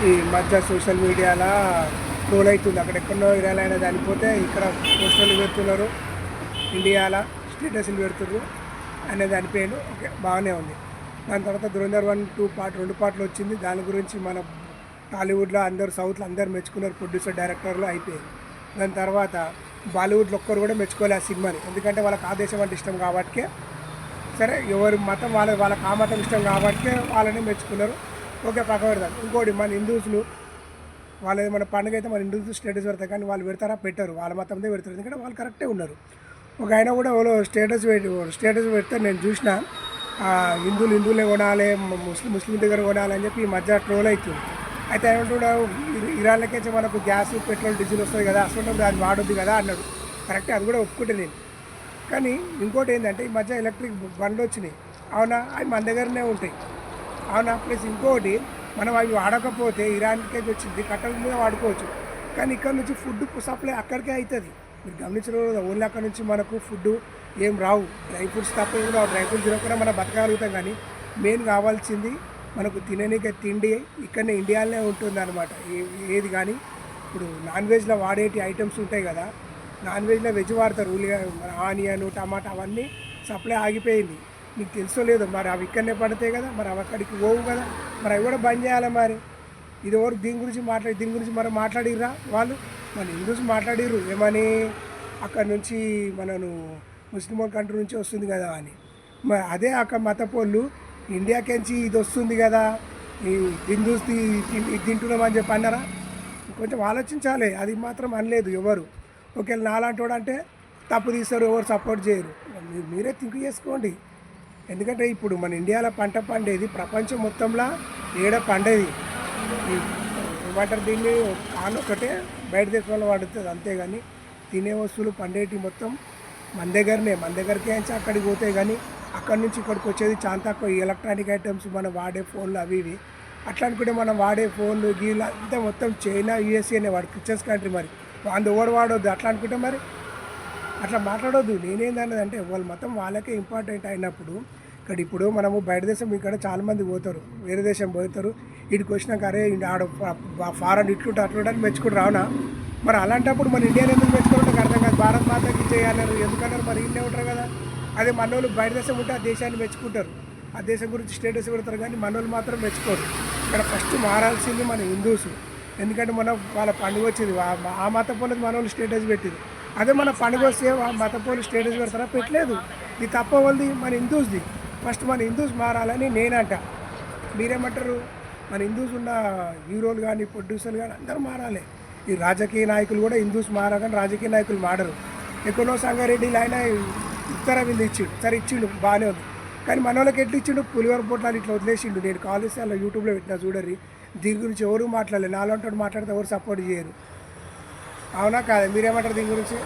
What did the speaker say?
ఈ మధ్య సోషల్ మీడియాలో ట్రోల్ అవుతుంది. అక్కడెక్కడో ఇరాలైనా చనిపోతే ఇక్కడ పోస్టర్లు పెడుతున్నారు, ఇండియాలో స్టేటస్లు పెడుతున్నారు అనేది చనిపోయాడు. ఓకే, బాగానే ఉంది. దాని తర్వాత ధురంధర్ 1, 2 పార్ట్ 2 పార్ట్లు వచ్చింది. దాని గురించి మన టాలీవుడ్లో అందరు, సౌత్లో అందరు మెచ్చుకున్నారు, ప్రొడ్యూసర్ డైరెక్టర్లు అయిపోయింది. దాని తర్వాత బాలీవుడ్లో ఒక్కరు కూడా మెచ్చుకోలే ఆ సినిమాని, ఎందుకంటే వాళ్ళకి ఆ దేశం అంటే ఇష్టం కాబట్టి. సరే, ఎవరి మతం వాళ్ళకి ఆ మతం ఇష్టం కాబట్టి వాళ్ళని మెచ్చుకున్నారు. ఓకే, పక్క పెడతారు. ఇంకోటి మన హిందూస్లు వాళ్ళు మన పండుగ అయితే మన హిందూస్ స్టేటస్ పెడతారు, కానీ వాళ్ళు పెడతారా? పెట్టరు. వాళ్ళ మతందే పెడతారు, ఎందుకంటే వాళ్ళు కరెక్టే ఉన్నారు. ఒక ఆయన కూడా ఎవరో స్టేటస్ పెడితే నేను చూసిన, హిందువులే కొనాలి, ముస్లిం దగ్గర కొనాలి అని చెప్పి ఈ మధ్య ట్రోల్ అవుతుంది. అయితే ఏమంటున్నాడు, ఇరాన్లకేసి మనకు గ్యాస్, పెట్రోల్, డీజిల్ వస్తుంది కదా, అసలు అది వాడొద్దు కదా అన్నాడు. కరెక్టే, అది కూడా ఒప్పుకుంటే నేను. కానీ ఇంకోటి ఏంటంటే, ఈ మధ్య ఎలక్ట్రిక్ బండ్లు వచ్చినాయి. అవునా, అవి మన దగ్గరనే ఉంటాయి. అవునా, ప్లస్ ఇంకోటి, మనం అవి వాడకపోతే ఇరాన్కే వచ్చింది, కట్టెల మీద వాడుకోవచ్చు. కానీ ఇక్కడ నుంచి ఫుడ్ సప్లై అక్కడికే అవుతుంది. మీరు గమనించడం, ఓన్లీ అక్కడ నుంచి మనకు ఫుడ్ ఏం రావు, డ్రై ఫ్రూట్స్ తప్ప ఏం రావు. డ్రై ఫ్రూట్స్ తినకుండా మనం బతకగలుగుతాం, కానీ మెయిన్ కావాల్సింది మనకు తిననీకే తిండి ఇక్కడనే ఇండియాలోనే ఉంటుంది అనమాట. ఏది కానీ ఇప్పుడు నాన్ వెజ్లో వాడేటి ఐటమ్స్ ఉంటాయి కదా, నాన్ వెజ్లో వెజ్ వాడతారు, ఉల్లిగడ్డ, ఆనియన్, టమాటా అవన్నీ సప్లై ఆగిపోయింది. మీకు తెలుసో లేదో, మరి అవి ఇక్కడనే పడతాయి కదా, మరి అవి అక్కడికి పోవు కదా, మరి అవి కూడా బంద్ చేయాలి. మరి ఇది ఎవరు దీని గురించి మరి మాట్లాడిర్రా వాళ్ళు? మన హిందూస్ మాట్లాడిర్రు ఏమని, అక్కడ నుంచి మనను ముస్లిం కంట్రీ నుంచి వస్తుంది కదా అని. మరి అదే అక్కడ మతపోళ్ళు ఇండియాకెంచి ఇది వస్తుంది కదా, ఈ హిందూస్ ఇది తింటున్నామని చెప్పి అన్నారా? కొంచెం ఆలోచించాలి. అది మాత్రం అనలేదు ఎవరు. ఒకవేళ నాలాంటి వాడు అంటే తప్పు తీస్తారు, ఎవరు సపోర్ట్ చేయరు. మీరే థింక్ చేసుకోండి. ఎందుకంటే ఇప్పుడు మన ఇండియాలో పంట పండేది ప్రపంచం మొత్తంలో పండేది. ఏమంటారు దీన్ని, ఒకటే బయట దేశంలో వాడుతుంది, అంతేగాని తినే వస్తువులు పండేటి మొత్తం మన దగ్గరకే నుంచి అక్కడికి పోతాయి. కానీ అక్కడి నుంచి ఇక్కడికి వచ్చేది చాలా తక్కువ. ఈ ఎలక్ట్రానిక్ ఐటమ్స్, మనం వాడే ఫోన్లు అవి ఇవి అట్లా అనుకుంటే, మనం వాడే ఫోన్లు గీళ్ళు అంతా మొత్తం చైనా, యూఎస్ఏనే వాడు క్రిస్టియన్స్ కంట్రీ. మరి వాళ్ళు ఎవరు వాడొద్దు అట్లా అనుకుంటే, మరి అట్లా మాట్లాడొద్దు. నేనేందన్నదంటే, వాళ్ళ మతం వాళ్ళకే ఇంపార్టెంట్ అయినప్పుడు, ఇప్పుడు మనము బయట దేశం, ఇక్కడ చాలామంది పోతారు, వేరే దేశం పోతారు, ఇక్కడికి వచ్చినాక అరే ఆడ ఫారెన్ ఇట్లుంటే అట్లుంటే అని మెచ్చుకుంటూ రావునా? మరి అలాంటప్పుడు మన ఇండియాని ఎందుకు మెచ్చుకుంటే అర్థం కాదు. భారత్ మాతకి చేయాలన్నారు, ఎందుకన్నారు? మరి ఇన్నే ఉంటారు కదా. అదే మనోళ్ళు బయట దేశం ఉంటే ఆ దేశాన్ని మెచ్చుకుంటారు, ఆ దేశం గురించి స్టేటస్ పెడతారు, కానీ మనోళ్ళు మాత్రం మెచ్చుకోరు. ఇక్కడ ఫస్ట్ మారాల్సింది మన హిందూస్. ఎందుకంటే మనం వాళ్ళ పండుగ వచ్చింది, ఆ మత పోలేదు మన వాళ్ళు స్టేటస్ పెట్టింది. అదే మన పండుగ వస్తే ఆ మత పోలు స్టేటస్ పెడతారా? పెట్టలేదు. ఇది తప్ప వాళ్ళది, మన హిందూస్ది. ఫస్ట్ మన హిందూస్ మారాలని నేనంట. మీరేమంటారు? మన హిందూస్ ఉన్న హీరోలు కానీ, ప్రొడ్యూసర్లు కానీ అందరూ మారాలి. ఈ రాజకీయ నాయకులు కూడా హిందూస్ మారాలని రాజకీయ నాయకులు మాడరు. ఎక్కడో సంగారెడ్డిలో ఆయన ఉత్తర విందు ఇచ్చిండు, సరే ఇచ్చిండు, బాగానే ఉంది. కానీ మన వాళ్ళకి ఎట్లా ఇచ్చిండు? పులివర పొట్లాలు ఇట్లా వదిలేసిండు. నేను కాల్ చేస్తే అలా యూట్యూబ్లో పెట్టినా చూడరి. దీని గురించి ఎవరు మాట్లాడలేదు. నాలుగు మాట్లాడితే ఎవరు సపోర్ట్ చేయరు. అవునా కాదా? మీరేమంటారు దీని గురించి?